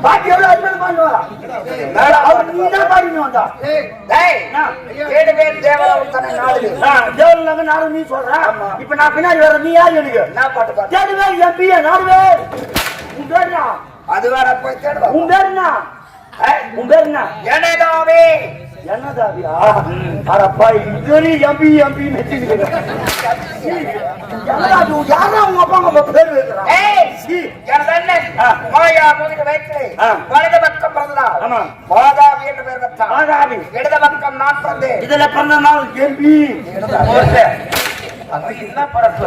பாட்டி எவ்வளவு அருமையா பாடுவா அவர் நீ தான் பாடினு வந்தா தேவலாங்க நாடு நீ சொல்ற இப்ப நான் பின்னாடி வர நீ யாரு எனக்கு நான் பாட்டு பாடு தேடுவே எம்பிஏ நாடுவே உன் பேருனா அது வேற போய் தேடுவா உன் பேருனா என்னதாவே என்னதாவியா அரப்பா இதுவரை எம்பி எம்பி நெச்சிட்டு யாரா உங்க அப்பா அம்மா பேர் வைக்கிறா மாயா மூலிகை வைத்து வலது பக்கம் பிறந்தா மாதாவி என்று பேர் வச்சான் மாதாவி இடது பக்கம் நான் பிறந்தேன் இதுல பிறந்த நாள் எம்பி என்ன பரப்பு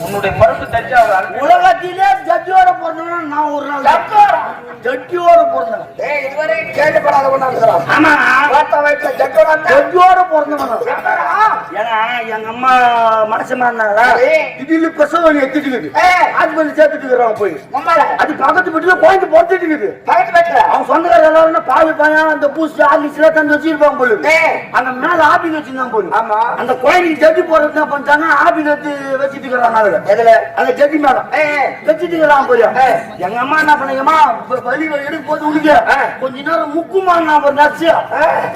உன்னுடைய பரப்பு தெரிஞ்சா உலகத்திலே ஜட்ஜியோட பிறந்தவன் நான் ஒரு நாள் ஜட்ஜியோட பிறந்தவன் இதுவரை கேள்விப்படாத ஒண்ணு ஆமா ஜட்ஜியோட பிறந்தவன் ஏன்னா எங்க அம்மா மனசமா இருந்தாங்களா திடீர்னு பிரசவம் எத்திட்டு ஹாஸ்பிட்டல் சேர்த்துட்டு இருக்கிறான் போய் அது பக்கத்து வீட்டுல குழந்தை பொறுத்துட்டு இருக்குது அவன் சொந்தக்கார எல்லாரும் பால் பையன் அந்த பூஸ்ட் ஆர்லிஸ்ல தந்து வச்சிருப்பாங்க போல அந்த மேல ஆபி வச்சிருந்தான் போல அந்த குழந்தைக்கு ஜட்ஜி போறது என்ன பண்ணிட்டாங்க ஆபி வச்சிட்டு இருக்கிறான் அந்த ஜட்ஜி மேடம் வச்சிட்டு இருக்கிறான் போல எங்க அம்மா என்ன பண்ணீங்கம்மா வலி எடுக்க போது உடுக்க கொஞ்ச நேரம் முக்குமா நச்சு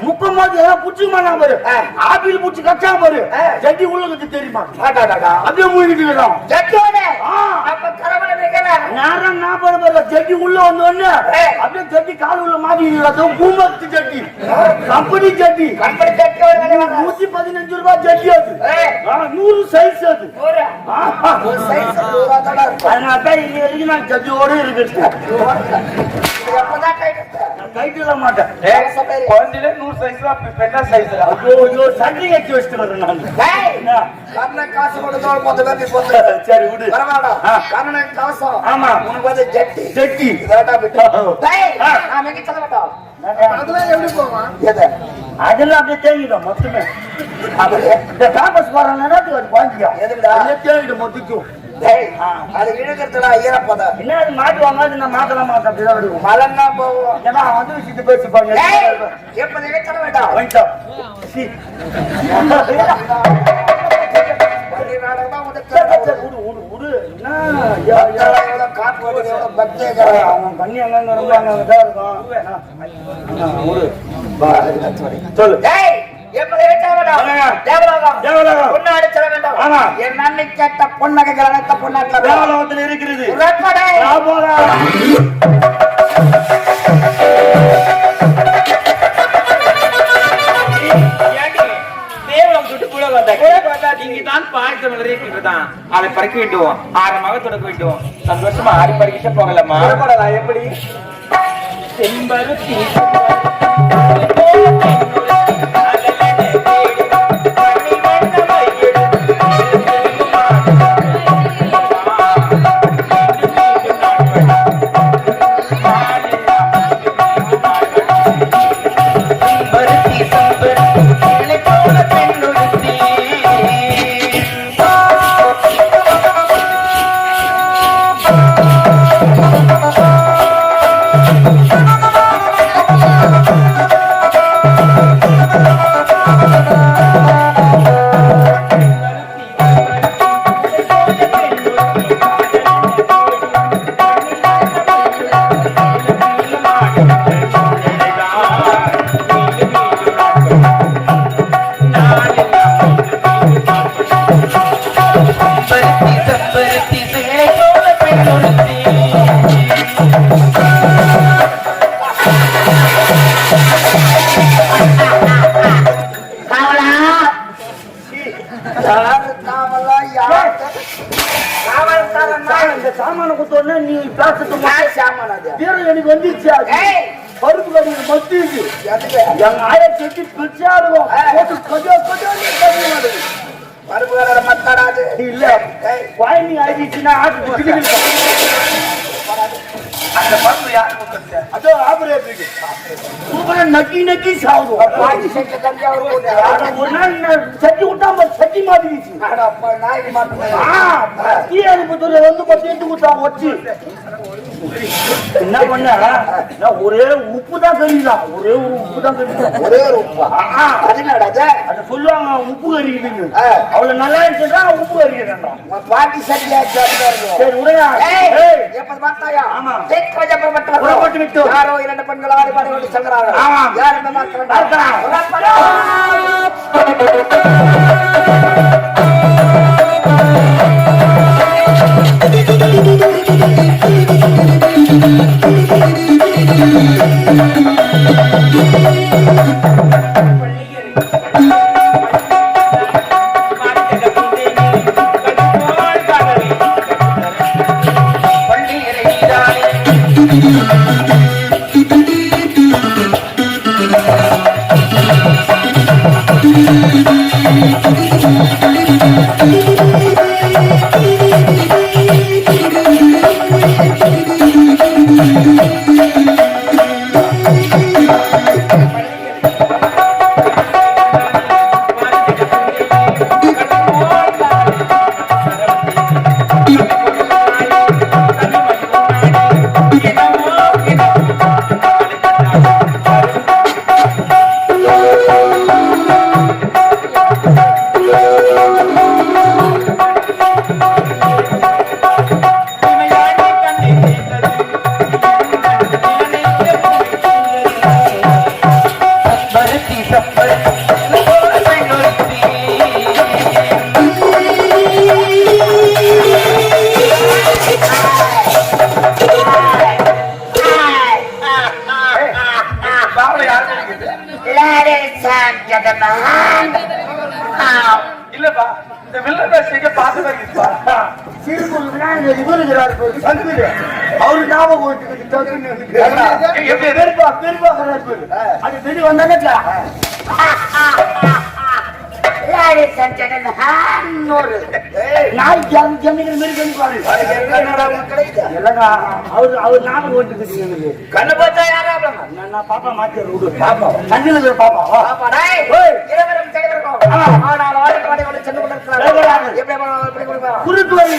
முக்கும் போது புடிச்சுமா பாரு ஆபியில் புடிச்சு கச்சா பாரு ஜட்ஜி உள்ள தெரியுமா அப்படியே மூழ்கிட்டு இருக்கிறோம் நேரம் நான் பண்ண ஜட்ஜி உள்ள வந்தோன்னு அப்படியே ஜட்ஜி கால் உள்ள மாட்டி பூமத்து ஜட்ஜி கம்பெனி ஜட்ஜி 115 ரூபாய் ஜட்ஜி அது 100 சைஸ் அது அதனால்தான் இங்க வரைக்கும் நான் ஜட்ஜியோட இருக்கிறது கைட்டுல மாட்டேன் குழந்தையில 100 சைஸ் பெண்ணா சைஸ் சண்டை கட்டி வச்சுட்டு வரேன் நான் காசு கொடுத்தோம் சரி விடு கண்ணன் காசு ஆமா உனக்கு வந்து ஜட்டி ஜட்டி அதெல்லாம் அப்படியே தேங்கிடும் மொத்தமே இந்த காம்பஸ் போறாங்கன்னா தேங்கிடும் மொத்திக்கும் அது இழுக்கிறதுல ஈரப்பதம் என்ன அது மாட்டுவாங்க அது நான் மாத்தலாம் மாட்டேன் அப்படிதான் விடுவோம் மழை போவோம் ஏன்னா வந்து விஷயத்து பேசிப்பாங்க எப்ப நினைச்சட வேண்டாம் பண்ணி அங்க இருக்கும் சொல்லு கேட்ட பொன்னகைகள் அனைத்த பொன்னாட்டில் இருக்கிறது அதை பறிக்க வேண்டும் 6 மக தொடக்க வேண்டும் சந்தோஷமா ஆடி பறிக்கிட்ட போகலாமா எப்படி செம்பருத்தி சாமான குத்தோன்னா நீ எனக்கு வந்துச்சு பருப்பு கடையில் மத்திக்கு எங்க ஆயிரம் செட்டி பிச்சா இருக்கும் பருப்பு கடை மத்தாடாது இல்ல குழந்தைங்க ஆயிடுச்சுன்னா அந்த பருப்பு யார் அதோ ஆபரேட்டருக்கு சூப்பரா நக்கி நக்கி சாப்பிடுவோம். பாட்டி செஞ்ச தஞ்சாவூர் ஒரு நாள் சட்டி விட்டா சட்டி மாட்டிக்கிச்சு. நாய்க்கு மாட்டேன் வந்து பத்தி கொடுத்தா வச்சு என்ன பண்ண ஒரே உப்பு தான் கறிதான். ஒரே ஒரு உப்பு தான் கறிதான். ஒரே ஒரு உப்பு அதை சொல்லுவாங்க உப்பு கறிக்குதுன்னு. அவ்வளவு நல்லா இருந்துச்சா உப்பு கறிக்கிறா பாட்டி சட்டியா சரி உடையா ஆமா யாரோ 2 பெண்கள் ஆடி பாடி கொண்டு செல்கிறார்கள். யார் இந்த இல்லப்பா இந்த வில்லங்க பார்த்து அவரு ஞாபகம் அது வெளி வந்தானே பாப்பா மாத்தி பாப்பா குறுக்கு வழி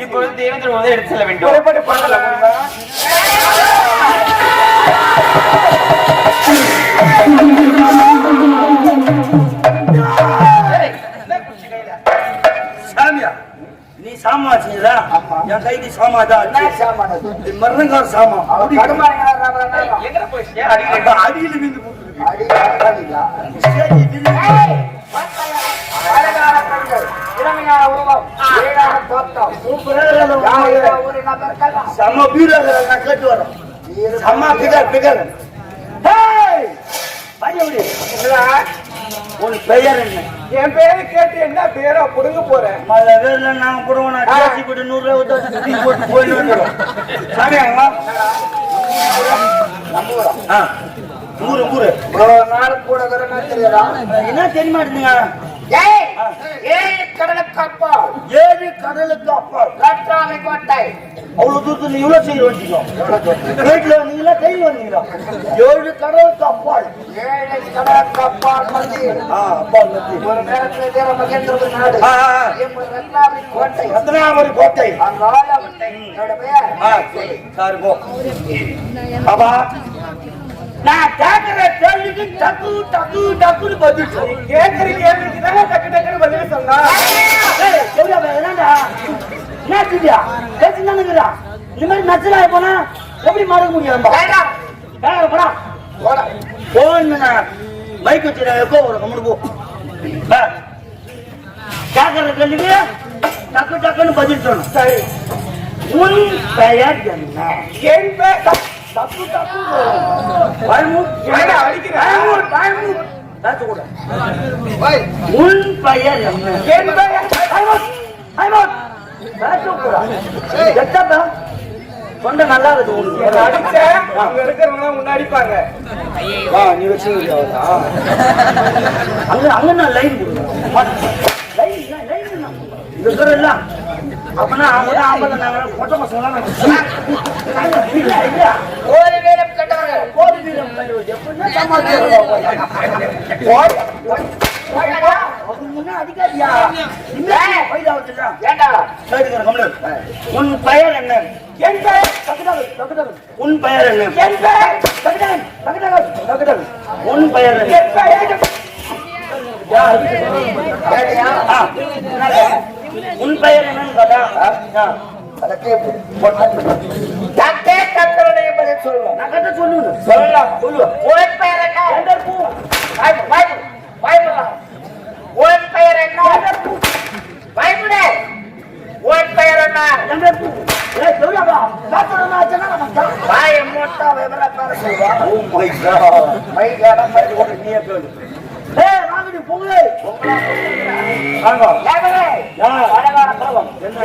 இப்பொழுது தேவேந்திர முதல் எடுத்து செல்ல வேண்டும். சாமியா நீ சாமா செய்யறா என் கைக்கு சாமாதான் மரணங்கார சாமா எங்க போயிடுச்சு அடியில் விந்து சம பீரர் கேட்டு வரோம் சம பிகர் உன் பெயர் என்ன? என் பேரு கேட்டு என்ன பேரோ புடுங்க போறேன். மழை வேர்ல நாங்க போடுவோம். 100 ரூபாய் போட்டு போயிட்டு வந்துடும். சாமியாங்களா ஊரு ஊரு நாலு கூட தெரியாதா என்ன தெரியுமா இருந்தீங்க? ஏழு கடலுக்கு அப்பால் 7 கடலுக்கு அப்பால் கற்றாழை கோட்டை. அவ்வளவு தூரத்துல நீ இவ்வளவு செய்ய வந்தீங்க? வீட்டுல வந்தீங்களா கையில் வந்தீங்களா? 7 கடலுக்கு அப்பால் 7 கடலுக்கு அப்பால் மத்தியில் அப்பால் மத்தியில் ஒரு நேரத்தில் தேர மகேந்திர நாடு ரத்னாவரி கோட்டை. ரத்னாவரி கோட்டை அந்த ஆலவட்டை என்னோட பெயர் சாரு போ. பாபா நான் கேட்கிற கேள்விக்கு டக்கு டக்கு டக்குன்னு பதில் சொல்லு. கேட்கிற கேள்விக்கு தானே டக்கு டக்குன்னு பதில் சொன்னா. என்னடா என்ன திவ்யா பேசினானுங்கிறா இந்த மாதிரி நச்சலா போனா எப்படி மறக்க முடியும்? போடா போன் பைக் வச்சு எப்போ ஒரு கம்முடு போ. கேட்கிற கேள்விக்கு டக்கு டக்குன்னு பதில் சொல்லணும். சரி, உன் பெயர் என்ன? என் பேர் தப்பு தப்பு பயமும் அடிக்கிறேன். பேசக்கூடாது. உன் பெயர் என்ன? என் பெயர் பேசக்கூடாது. சொந்த நல்லா இருக்கு உங்களுக்கு. அடிச்ச அங்க இருக்கிறவங்க முன்னாடிப்பாங்க. நீ வச்சு அங்க அங்க நான் லைன் கொடுக்குறேன். இருக்கிற அப்பனா அவங்க ஆம்பளை நாங்க பொட்ட பசங்க ஒரு வீரம் கண்டவர்கள் கோடி வீரம் கண்டு எப்படின்னா அடிக்காதியா உன் பெயர் என்ன? என் பெயர் உன் பெயர் என்ன? என் பெயர் உன் பெயர் என்ன? என் பெயர் உன் பெயர் என்னன்னு கேட்டா சொல்லுவோம். நான் கட்ட சொல்லுவேன். சொல்லலாம். சொல்லுவேன். உன் பெயர் என்ன? உன் பெயர் என்ன? பயப்படு. உன் பெயர் என்ன? வாய மூட்டா விவரக்கார சொல்வா.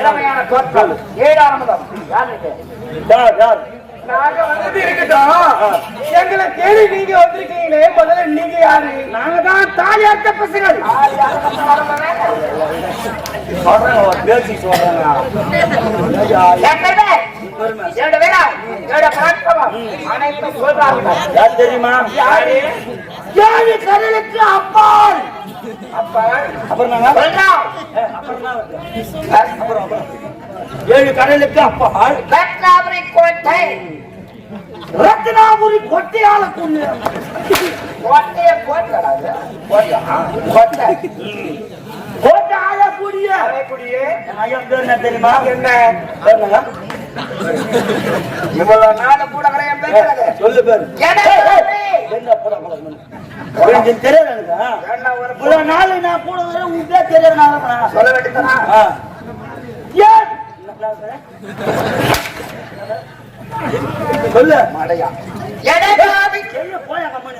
இளமையான தோற்றம் 7ஆம் முதல் நாங்க வந்தது இருக்கட்டும். எங்களை தேடி நீங்க வந்திருக்கீங்களே, முதல்ல நீங்க யாரு? நாங்க தான் தாலியாட்ட பசங்கள். தெரியுமா? கடலுக்கு அப்பால் அப்புறம் 7 கடலுக்கு அப்பால் ரத்னாபுரி கோட்டை. ரத்னாபுரி கொட்டையால கொண்டு கோட்டையை கோட்டை கோட்டை ஆயக்கூடிய ஐயா பேர் என்ன தெரியுமா? என்ன பேருங்க? இவ்வளவு நாடு கூட என் பேர் சொல்லு பேரு. என்ன போட கொஞ்சம் தெரியாது எனக்கு. இவ்வளவு நாள் நான் கூட உன் பேர் தெரியாது. சொல்ல வேண்டியதுனா சொல்லு மடையா போயா கம்பெனி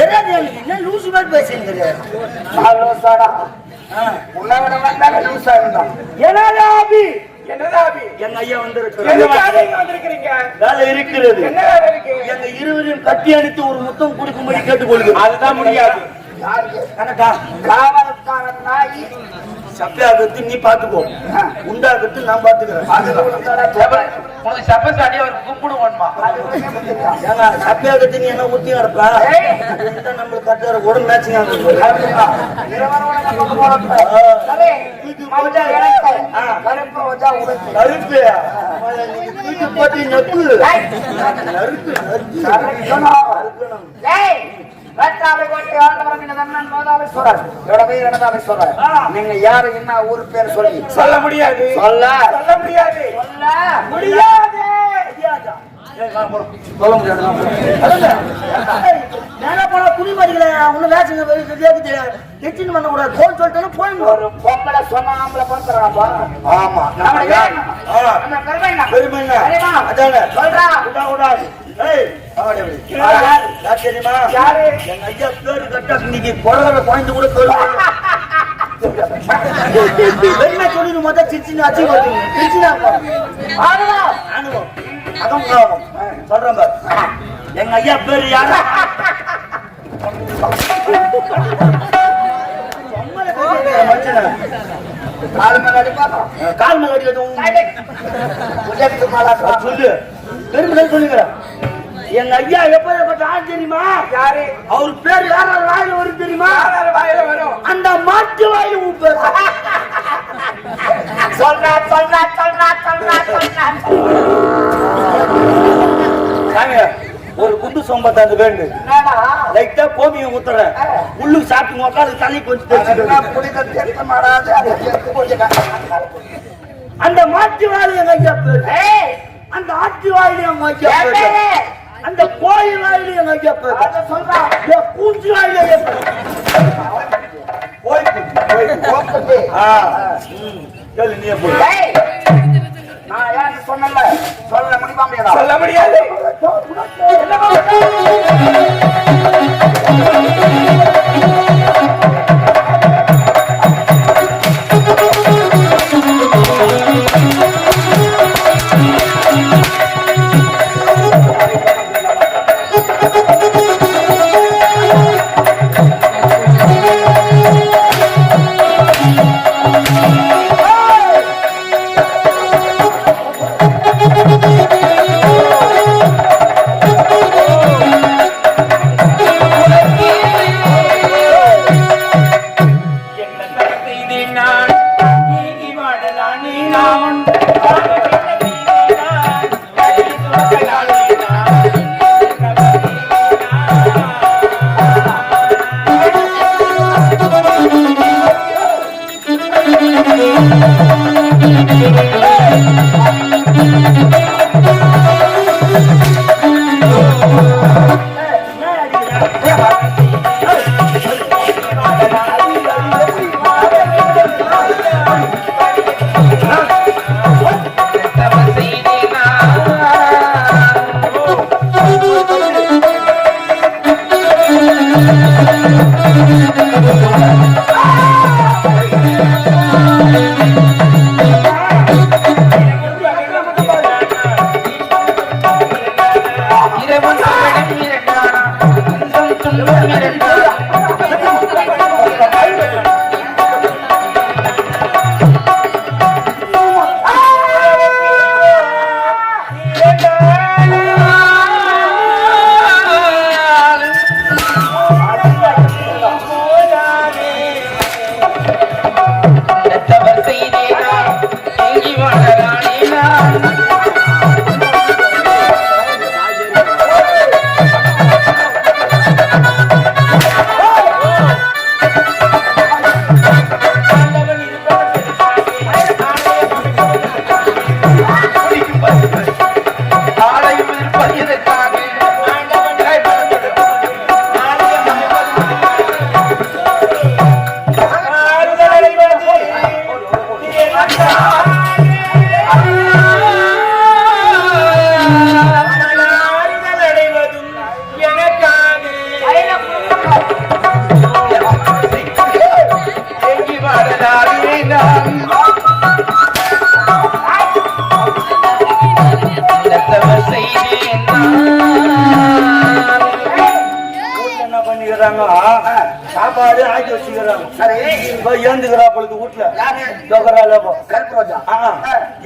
என்ன லூசு மாதிரி பேசுறீங்க. உன்னை விட வந்தாங்க லூசா இருந்தான். எங்க ஐயா வந்திருக்கிறீங்க. வேலை இருக்கிறது. என்ன வேலை இருக்கு? எங்க இருவரையும் கட்டி அடித்து ஒரு முத்தம் கொடுக்கும்படி கேட்டுக்கொள்கிறேன். அதுதான் முடியாது. கணக்கா காவல்காரன் நாய் சப்பையாகத்து நீ பாத்துக்கோ, உண்டாகத்து நான் பாத்துக்கிறேன். சப்பசாடி அவர் கூப்பிடுவோம்மா. ஏன்னா சப்பையாகத்து நீ என்ன ஊத்தி நடப்பா நம்மளுக்கு கட்டுற கூட மேட்சிங் கருப்பு தூக்கி போட்டு நெப்பு நறுக்கு நீங்க யாரு என்ன ஊரு பேர் சொல்லி சொல்ல முடியாது. சொல்ல முடியாது. சொல்ல முடியாது. போனா துணி மாடிக்கல ஒண்ணு வேச்சுங்க எச்சின்னு பண்ண கூடாது. போன் சொல்லிட்டு போயிடும். ஒரு பொம்பளை சொன்ன ஆம்பளை பண்றாப்பா. ஆமா பெருமை அதான சொல்றா கூடாது. தெரியுமா? யாரு? எங்க ஐயா பேரு கட்டா இன்னைக்கு குழந்தை குழந்தை கூட பெருமை சொல்லி மொத்தம் சிரிச்சுன்னு அச்சு சிரிச்சுனா அனுபவம் அதான் சொல்றேன். எங்க ஐயா பேரு யாரு? கால் மேல அடிப்பாங்க. கால் மேல அடிக்கிறதும் உஜயத்துக்கு மேல சொல்லு, பெருமை சொல்லுகிறேன். எங்க ஐயா எப்பேற்பட்ட ஆள் தெரியுமா? யாரு? அவர் பேர் யாராவது வாயில வரும் தெரியுமா? யாராவது வாயில வரும்? அந்த மாட்டு வாயில உன் பேர். சொல்றா சொல்றா சொல்றா சொல்றா சொல்றா. சாமி, ஒரு குண்டு சொம்பத்தாந்து வேண்டு லைட்டா கோமியை ஊத்துறேன். உள்ளுக்கு சாப்பிட்டு உட்காந்து தண்ணி கொஞ்சம் அந்த மாட்டு வாயில் எங்க ஐயா பேரு. அந்த ஆட்டு வாயில் எங்க ஐயா பேரு. அந்த கோயில் வாயில் எங்க ஐயா பேரு. பூச்சி வாயில் நீ போய் நான் ஏன் சொன்னல சொல்ல முடியுமா? சொல்ல முடியாது. சாப்பாடு ஆக்கி வச்சுக்கிறாங்க. ஏந்துக்கிறா பொழுது வீட்டுல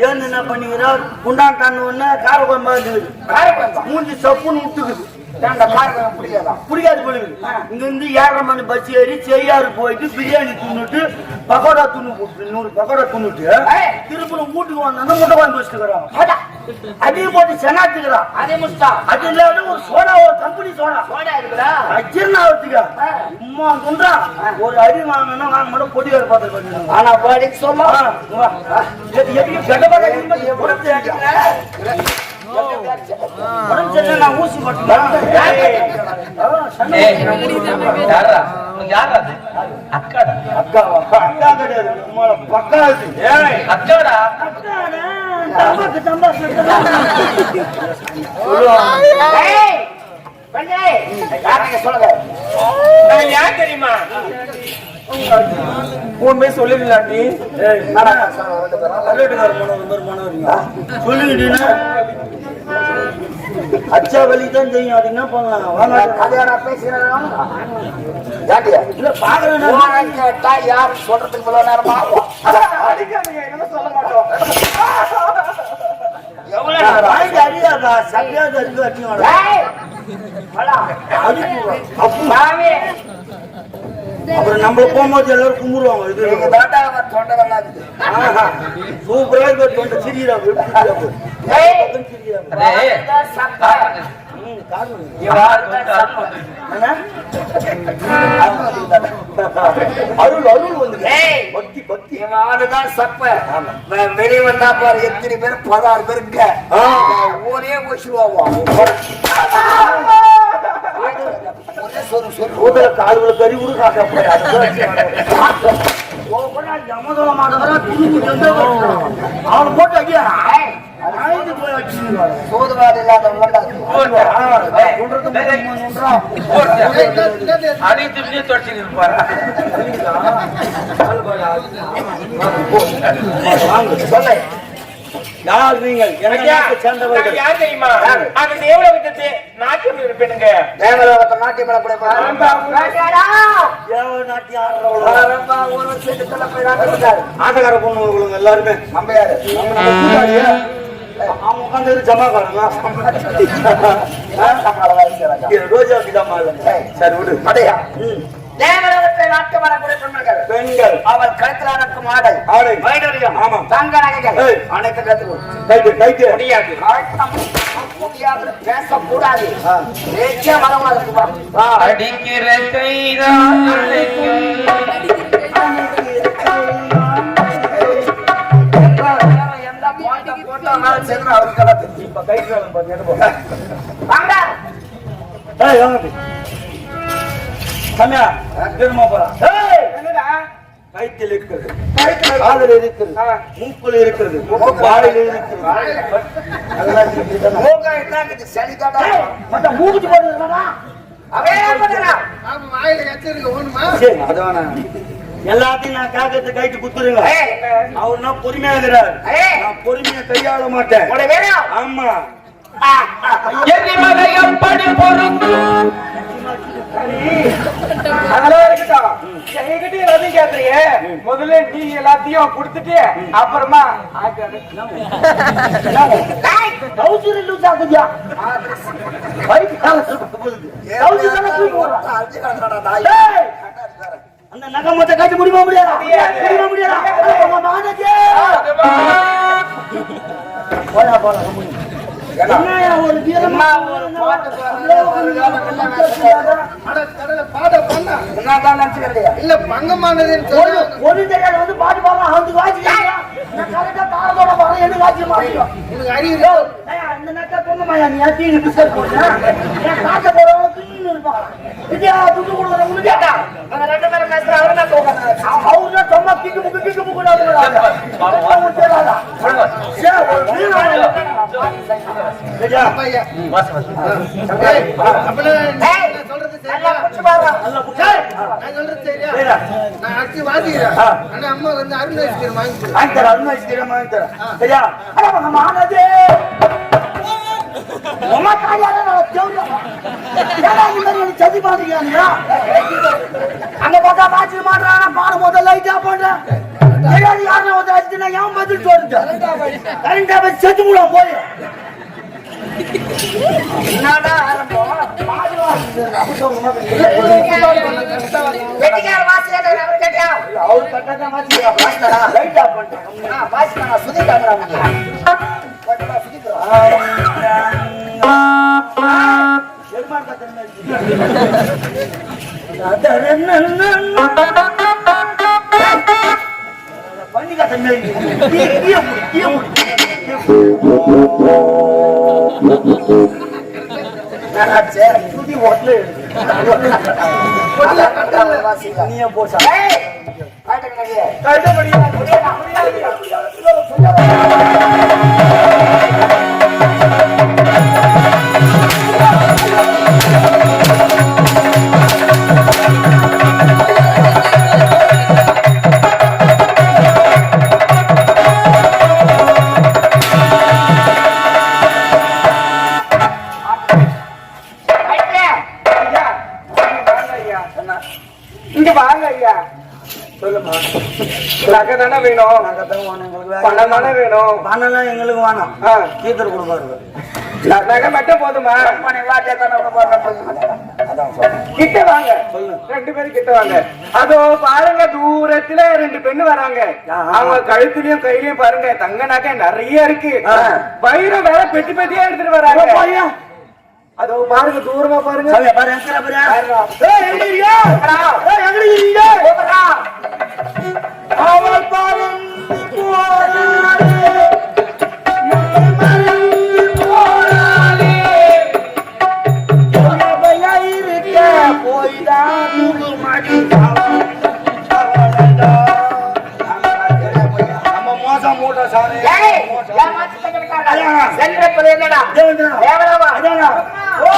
ஏந்து என்ன பண்ணிக்கிறா குண்டான் தாண்ட உடனே கார குழம்பு மூஞ்சி சப்புன்னு விட்டுக்குது. பிடிக்காது போலுது. இங்க இருந்து 7:30 மணி பஸ் ஏறி செய்யாறு போயிட்டு பிரியாணி தின்னுட்டு பக்கோடா துண்ணு 100 பக்கோடா தின்னுட்டு திருப்பி வீட்டுக்கு வந்தா முட்டை குழம்பு வச்சுக்கிறாங்க. அதையும் போட்டு செனாத்துக்கிறான். அதே முஸ்டா அது இல்லாத ஒரு சோடா, ஒரு கம்பெனி சோடா இருக்குதா அஜீர்ணாவதுக்கு அம்மா துன்றா. ஒரு அடி வாங்கினா வாங்க மட்டும் பொடியாரு பார்த்து ஆனா பாடி சொல்ல நான் ஊசி மட்டும் அக்கா கிடையாது பக்கா அக்காடா தெரியுமா? உண்மை சொல்லிடலாண்டி. சொல்லிட்டு அச்சா வலி தான் தெரியும். அது என்ன பண்ணலாம்? வாங்க கதையா நான் பேசுகிறேன். இல்ல பாக்குறேன். கேட்டா யாரு சொல்றதுக்கு இவ்வளவு நேரமா ஆகும்? அடிக்காதீங்க, என்ன சொல்ல மாட்டோம். வாங்கி அடியாதா சரியாத இருக்கு அடியும். அப்புறம் நம்ம போகும்போது எல்லாரும் கும்பிடுவாங்க. இது சூப்பரா இருக்கு. தொண்டை சிரியா அருள் அருள் வந்து பக்தி பக்தி சப்ப வெளியே வந்தா பாரு எத்தனை பேர் 16 பேர் இருக்க ஒரே வச்சுருவாங்க. கால்களை கறி கூட அவனை போட்டு அடியா சோதுவாது இல்லாத சொல்ல யார் நீங்கள்? எனக்கு சேர்ந்தவர்கள் யார் தெரியுமா? அது தேவலோகத்தை நாட்டியம் இருப்பேனுங்க. தேவலோகத்தை நாட்டியம் ஆட்டக்கார பொண்ணு எல்லாருமே நம்பையாரு அவங்க உட்காந்து ஜமாக்காரங்களா ரோஜாக்கு ஜமா இல்லை. சரி விடு அடையா. தேவலோகத்தை நாட்டியம் வரக்கூடிய பெண்கள் பெண்கள் அவள் கழுத்தில் நடக்கும் ஆடை ஆடை வைடூரியம் ஆமாம் தங்க நகைகள் அனைத்து கற்றுக்கொள் கைட்டு கைட்டு முடியாது முடியாது பேசக்கூடாது பேச்சே வரக்கூடாது. அடிக்கிற கைதான் எந்த பாயிண்ட போட்டாலும் சேர்ந்து அவருக்கு இப்ப கைட்டு வாங்க சமயா திரும்ப போறான். என்னடா கைத்தில் இருக்கிறது, காதல் இருக்கிறது, மூக்குல இருக்கிறது, வாயில இருக்கிறது. எல்லாத்தையும் நான் காக்கத்தை கைட்டு குத்துருங்க. அவர் நான் பொறுமையா இருக்கிறார். நான் பொறுமையா கையாள மாட்டேன். ஆமா அதெல்லாம் இருக்கட்டும். என்கிட்ட எல்லாத்தையும் கேட்கறீங்க. முதல்ல நீ எல்லாத்தையும் கொடுத்துட்டு அப்புறமா அந்த நகை மொத்த காட்டி முடியுமா? முடியாதா? போயா போல இல்ல பங்கமானது ஒரு தெரியாத வந்து பாட்டு பாடுறான். வந்து வாட்சி தாரத்தோட பாடுறேன். எனக்கு வாட்சி மாறிடும். இந்த நக்கா பொங்கமாயா நீ தீனி பிஸ்கட் போடுறா காட்ட போறவங்க இருப்பான். விஜயா துட்டு கொடுக்குறவங்க கேட்டா ரெண்டு பேரும் பேசுற அவரு சும்மா கிக்கு முக்கு கிக்கு முக்கு அம்மா வந்து அருண் ஐஸ்கிரீம் வாங்கி தர சரியா? சதி பாத்துக்கியா? அங்க பார்த்தா பாய்ச்சி மாட்டாங்க. பாடும் போது லைட்டா பண்றேன். யாருன்னா வந்து ஏன் பதில் சொல்லிட்டு கரண்டா போய் செத்து கூட போய் என்னடா ஆரம்பம் வெட்டிக்கார வாசியா அவர் கேட்டியா அவரு கட்டா வாசிக்கிறா லைட்டா பண்றேன் வாசிக்கா சுதிக்காங்க பண்ணிக்கா தண்ணி சுதி ஓட்டல நீ போசா ஐயா என்ன இங்க வாங்க ஐயா சொல்லுமா நகை தானே வேணும் நாங்க தான் வேணும் எங்களுக்கு பணம் தானே வேணும் பணம்லாம் எங்களுக்கு வேணாம் ஆ. கீத்தர் கொடுப்பாரு நகை மட்டும் போதுமா அதான் சொல்றேன் கிட்ட வாங்க சொல்லு. 2 பேரும் கிட்ட வாங்க அதோ பாருங்க தூரத்துல 2 பெண்ணு வராங்க ஆஹா. அவங்க கழுத்துலயும் கையிலயும் பாருங்க தங்க நகை நிறைய இருக்கு ஆ. வைரம் வேற பெட்டி பெட்டியா எடுத்துட்டு வராங்க பையா அதோ பாருங்க தூரமா பாருங்க சாமி பாரு எங்கடா பாரு ஏய், எங்க இருக்கீங்க? ஏய் எங்கடி இருக்கீங்க போங்கடா. அவள் பறந்து போனாளே மறந்து போனாளே எவையா இருக்க போய்தான் மாடி நம்ம மோசம் மூட்டை சாமி ஏமாத்தி தங்கிருக்காங்க. சென்றப்பது என்னடா தேவேந்திரா தேவராவா அதானா ஓ